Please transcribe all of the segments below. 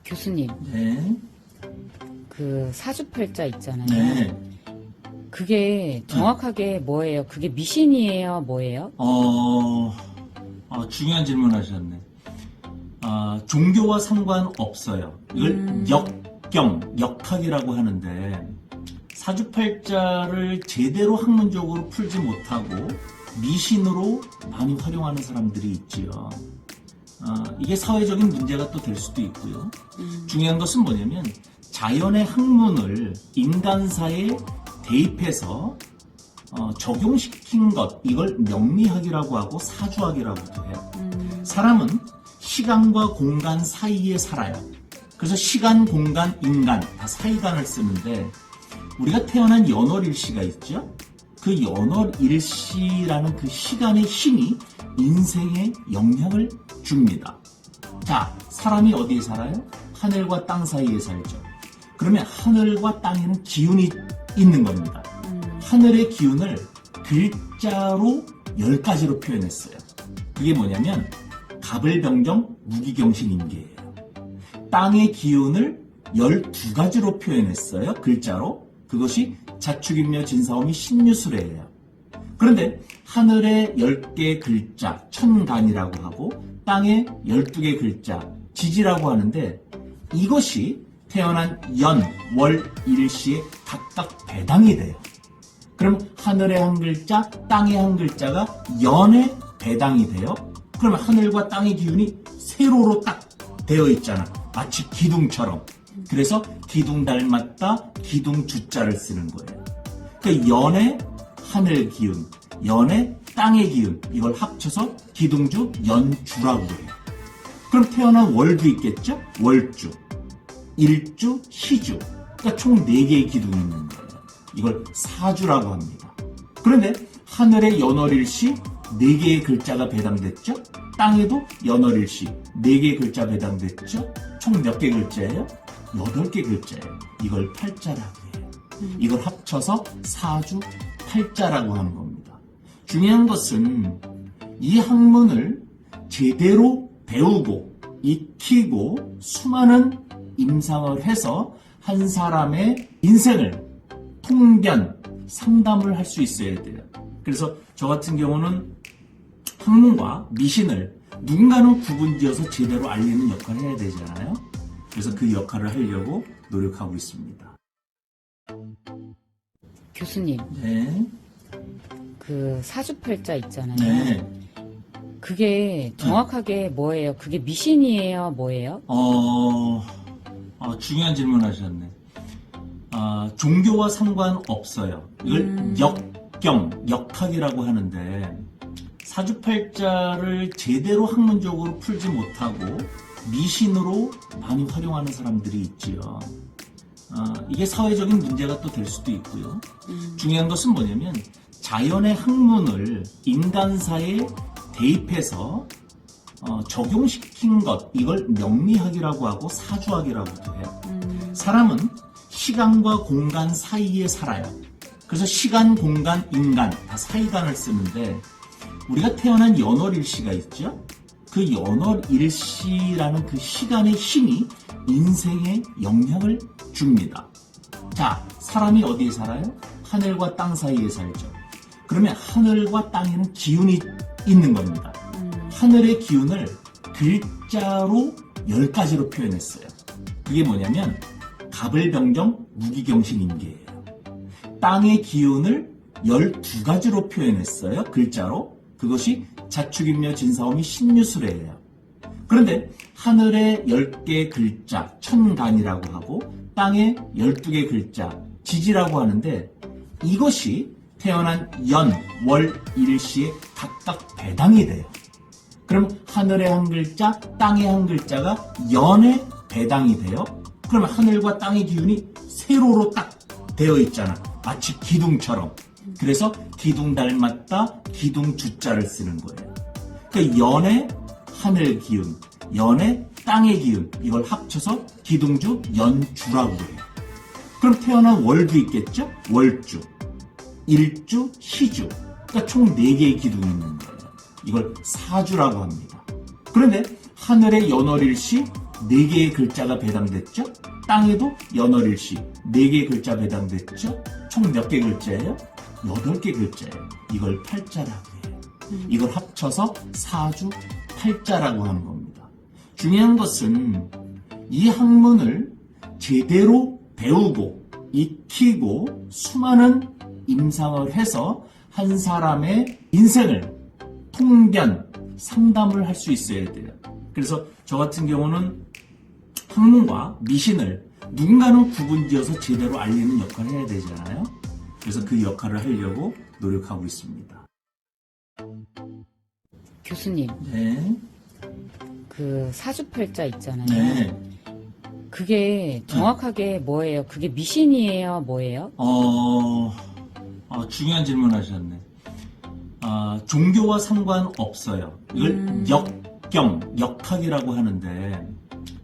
교수님, 네. 그 사주팔자 있잖아요. 네. 그게 정확하게 뭐예요? 그게 미신이에요? 뭐예요? 중요한 질문 하셨네. 종교와 상관없어요. 이걸 역학이라고 하는데, 사주팔자를 제대로 학문적으로 풀지 못하고 미신으로 많이 활용하는 사람들이 있지요. 이게 사회적인 문제가 또 될 수도 있고요. 중요한 것은 뭐냐면 자연의 학문을 인간사에 대입해서 적용시킨 것, 이걸 명리학이라고 하고 사주학이라고도 해요. 사람은 시간과 공간 사이에 살아요. 그래서 시간, 공간, 인간 다 사이간을 쓰는데, 우리가 태어난 연월일시가 있죠? 그 연월일시라는 그 시간의 힘이 인생에 영향을 줍니다. 자, 사람이 어디에 살아요? 하늘과 땅 사이에 살죠. 그러면 하늘과 땅에는 기운이 있는 겁니다. 하늘의 기운을 글자로 10가지로 표현했어요. 그게 뭐냐면 갑을병정 무기경신인계예요. 땅의 기운을 12가지로 표현했어요. 글자로. 그것이 자축인묘 진사오미 신유술이에요. 그런데 하늘의 10개 글자 천간이라고 하고 땅의 12개 글자 지지라고 하는데, 이것이 태어난 연, 월, 일시에 각각 배당이 돼요. 그럼 하늘의 한 글자, 땅의 한 글자가 연에 배당이 돼요. 그러면 하늘과 땅의 기운이 세로로 딱 되어 있잖아. 마치 기둥처럼. 그래서 기둥 닮았다 기둥 주자를 쓰는 거예요. 그 연의 하늘 기운, 연의 땅의 기운, 이걸 합쳐서 기둥주 연주라고 해요. 그럼 태어난 월도 있겠죠? 월주, 일주, 희주. 그러니까 총 4개의 기둥이 있는 거예요. 이걸 사주라고 합니다. 그런데 하늘의 연월일시 4개의 글자가 배당됐죠? 땅에도 연월일시 4개의 글자 배당됐죠? 총 몇 개 글자예요? 8개 글자예요. 이걸 팔자라고 해요. 이걸 합쳐서 사주 팔자라고 하는 겁니다. 중요한 것은 이 학문을 제대로 배우고 익히고 수많은 임상을 해서 한 사람의 인생을 통변, 상담을 할 수 있어야 돼요. 그래서 저 같은 경우는 학문과 미신을 누군가는 구분지어서 제대로 알리는 역할을 해야 되잖아요. 그래서 그 역할을 하려고 노력하고 있습니다. 교수님, 네. 그 사주팔자 있잖아요. 네. 그게 정확하게 뭐예요? 그게 미신이에요? 뭐예요? 중요한 질문 하셨네. 종교와 상관없어요. 이걸 역학이라고 하는데, 사주팔자를 제대로 학문적으로 풀지 못하고 미신으로 많이 활용하는 사람들이 있지요. 이게 사회적인 문제가 또 될 수도 있고요. 중요한 것은 뭐냐면 자연의 학문을 인간사에 대입해서 적용시킨 것, 이걸 명리학이라고 하고 사주학이라고도 해요. 사람은 시간과 공간 사이에 살아요. 그래서 시간, 공간, 인간 다 사이간을 쓰는데, 우리가 태어난 연월일시가 있죠? 그 연월일시라는 그 시간의 힘이 인생에 영향을 줍니다. 자, 사람이 어디에 살아요? 하늘과 땅 사이에 살죠. 그러면 하늘과 땅에는 기운이 있는 겁니다. 하늘의 기운을 글자로 10가지로 표현했어요. 그게 뭐냐면 갑을병정 무기경신인계예요. 땅의 기운을 12가지로 표현했어요. 글자로. 그것이 자축인묘 진사오미 신유술이에요. 그런데 하늘의 10개 글자 천간이라고 하고 땅의 12개 글자 지지라고 하는데, 이것이 태어난 연, 월, 일시에 각각 배당이 돼요. 그럼 하늘의 한 글자, 땅의 한 글자가 연에 배당이 돼요. 그러면 하늘과 땅의 기운이 세로로 딱 되어 있잖아. 마치 기둥처럼. 그래서 기둥 닮았다 기둥 주자를 쓰는 거예요. 그 연의 하늘 기운, 연의 땅의 기운, 이걸 합쳐서 기둥주 연주라고 해요. 그럼 태어난 월도 있겠죠? 월주, 일주, 희주. 그러니까 총 4개의 기둥이 있는 거예요. 이걸 사주라고 합니다. 그런데 하늘의 연월일시 4개의 글자가 배당됐죠? 땅에도 연월일시 4개의 글자 배당됐죠? 총 몇 개 글자예요? 8개 글자예요. 이걸 팔자라고 해요. 이걸 합쳐서 사주 팔자라고 하는 겁니다. 중요한 것은 이 학문을 제대로 배우고 익히고 수많은 임상을 해서 한 사람의 인생을 통변, 상담을 할 수 있어야 돼요. 그래서 저 같은 경우는 학문과 미신을 누군가는 구분지어서 제대로 알리는 역할을 해야 되잖아요. 그래서 그 역할을 하려고 노력하고 있습니다. 교수님, 네. 그 사주팔자 있잖아요. 네. 그게 정확하게 뭐예요? 그게 미신이에요? 뭐예요? 중요한 질문 하셨네. 종교와 상관없어요. 이걸 역학이라고 하는데,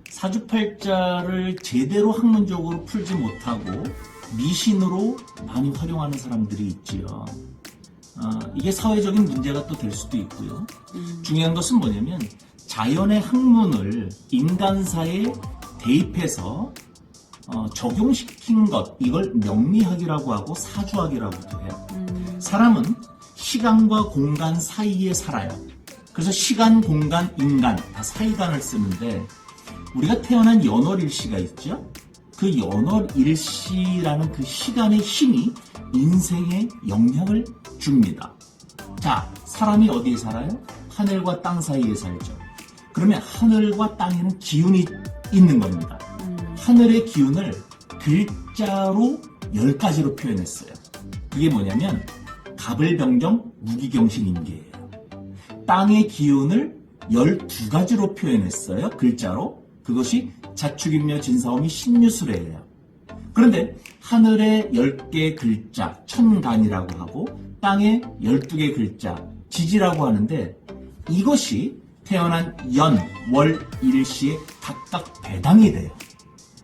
사주팔자를 제대로 학문적으로 풀지 못하고 미신으로 많이 활용하는 사람들이 있지요. 이게 사회적인 문제가 또 될 수도 있고요. 중요한 것은 뭐냐면 자연의 학문을 인간사에 대입해서 적용시킨 것, 이걸 명리학이라고 하고 사주학이라고도 해요. 사람은 시간과 공간 사이에 살아요. 그래서 시간, 공간, 인간 다 사이간을 쓰는데, 우리가 태어난 연월일시가 있죠? 그 연월일시라는 그 시간의 힘이 인생에 영향을 줍니다. 자, 사람이 어디에 살아요? 하늘과 땅 사이에 살죠. 그러면 하늘과 땅에는 기운이 있는 겁니다. 하늘의 기운을 글자로 10가지로 표현했어요. 그게 뭐냐면 갑을병정 무기경신인계예요. 땅의 기운을 12가지로 표현했어요. 글자로. 그것이 자축인묘 진사오미 신유술이에요. 그런데 하늘의 10개 글자 천간이라고 하고 땅의 12개 글자 지지라고 하는데, 이것이 태어난 연, 월, 일시에 각각 배당이 돼요.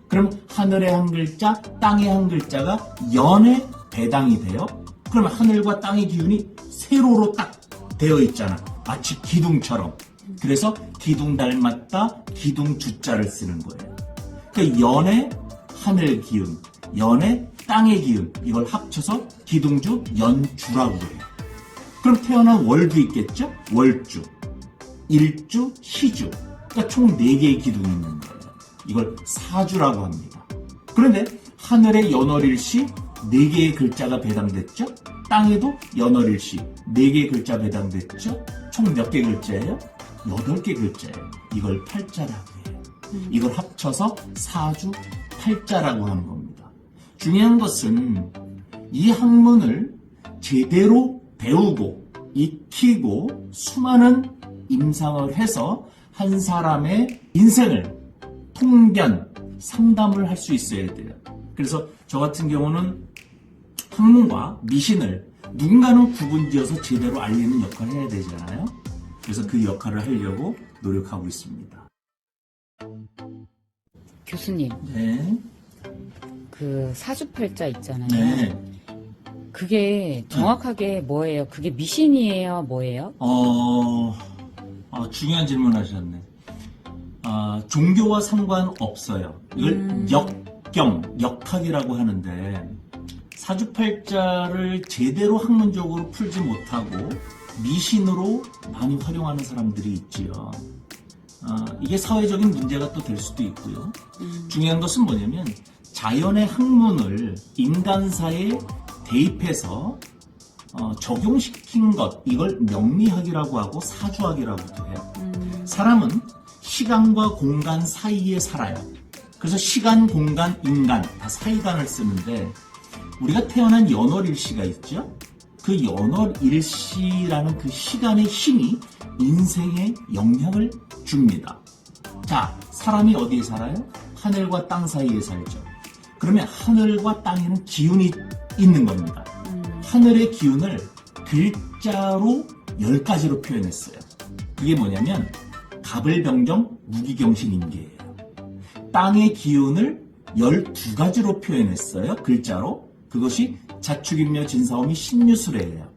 그럼 하늘의 한 글자, 땅의 한 글자가 연에 배당이 돼요. 그러면 하늘과 땅의 기운이 세로로 딱 되어 있잖아. 마치 기둥처럼. 그래서 기둥 닮았다 기둥 주자를 쓰는 거예요. 그 연의 하늘 기운, 연의 땅의 기운, 이걸 합쳐서 기둥주 연주라고 해요. 그럼 태어난 월도 있겠죠? 월주, 일주, 희주. 그러니까 총 4개의 기둥이 있는 거예요. 이걸 사주라고 합니다. 그런데 하늘의 연월일시 4개의 글자가 배당됐죠? 땅에도 연월일시 4개의 글자 배당됐죠? 총 몇 개 글자예요? 8개 글자예요. 이걸 팔자라고 해요. 이걸 합쳐서 사주 팔자라고 하는 겁니다. 중요한 것은 이 학문을 제대로 배우고 익히고 수많은 임상을 해서 한 사람의 인생을 통변, 상담을 할 수 있어야 돼요. 그래서 저 같은 경우는 학문과 미신을 누군가는 구분지어서 제대로 알리는 역할을 해야 되잖아요. 그래서 그 역할을 하려고 노력하고 있습니다. 교수님, 네. 그 사주팔자 있잖아요. 네. 그게 정확하게 뭐예요? 그게 미신이에요? 뭐예요? 중요한 질문 하셨네. 종교와 상관없어요. 이걸 역학이라고 하는데, 사주팔자를 제대로 학문적으로 풀지 못하고 미신으로 많이 활용하는 사람들이 있지요. 이게 사회적인 문제가 또 될 수도 있고요. 중요한 것은 뭐냐면 자연의 학문을 인간사에 대입해서 적용시킨 것, 이걸 명리학이라고 하고 사주학이라고도 해요. 사람은 시간과 공간 사이에 살아요. 그래서 시간, 공간, 인간 다 사이간을 쓰는데, 우리가 태어난 연월일시가 있죠? 그 연월일시라는 그 시간의 힘이 인생에 영향을 줍니다. 자, 사람이 어디에 살아요? 하늘과 땅 사이에 살죠. 그러면 하늘과 땅에는 기운이 있는 겁니다. 하늘의 기운을 글자로 10가지로 표현했어요. 그게 뭐냐면 갑을병정 무기경신인계예요. 땅의 기운을 12가지로 표현했어요. 글자로. 그것이 자축인묘 진사오미 신유술이에요.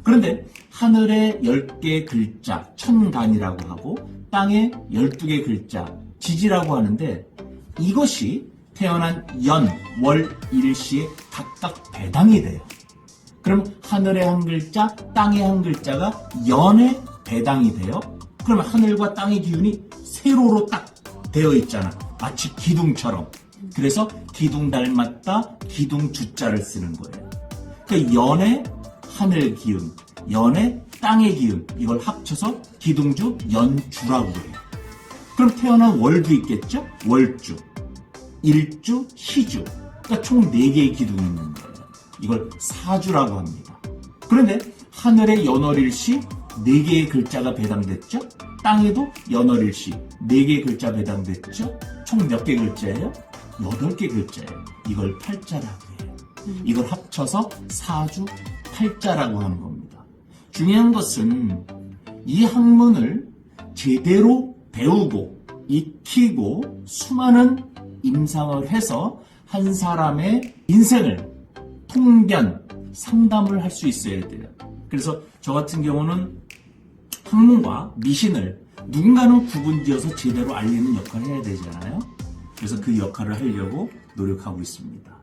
그런데 하늘의 10개 글자 천간이라고 하고 땅의 12개 글자 지지라고 하는데 이것이 태어난 연, 월, 일시에 각각 배당이 돼요. 그럼 하늘의 한 글자, 땅의 한 글자가 연에 배당이 돼요. 그러면 하늘과 땅의 기운이 세로로 딱 되어 있잖아. 마치 기둥처럼. 그래서 기둥 닮았다, 기둥 주자를 쓰는 거예요. 그 연의 하늘 기운, 연의 땅의 기운, 이걸 합쳐서 기둥주, 연주라고 해요. 그럼 태어난 월도 있겠죠? 월주, 일주, 희주. 그러니까 총 4개의 기둥이 있는 거예요. 이걸 사주라고 합니다. 그런데 하늘의 연월일시 4개의 글자가 배당됐죠? 땅에도 연월일시 4개의 글자 배당됐죠? 총 몇 개 글자예요? 8개 글자예요. 이걸 팔자라고 해요. 이걸 합쳐서 사주 팔자라고 하는 겁니다. 중요한 것은 이 학문을 제대로 배우고 익히고 수많은 임상을 해서 한 사람의 인생을 통변, 상담을 할 수 있어야 돼요. 그래서 저 같은 경우는 학문과 미신을 누군가는 구분지어서 제대로 알리는 역할을 해야 되잖아요. 그래서 그 역할을 하려고 노력하고 있습니다.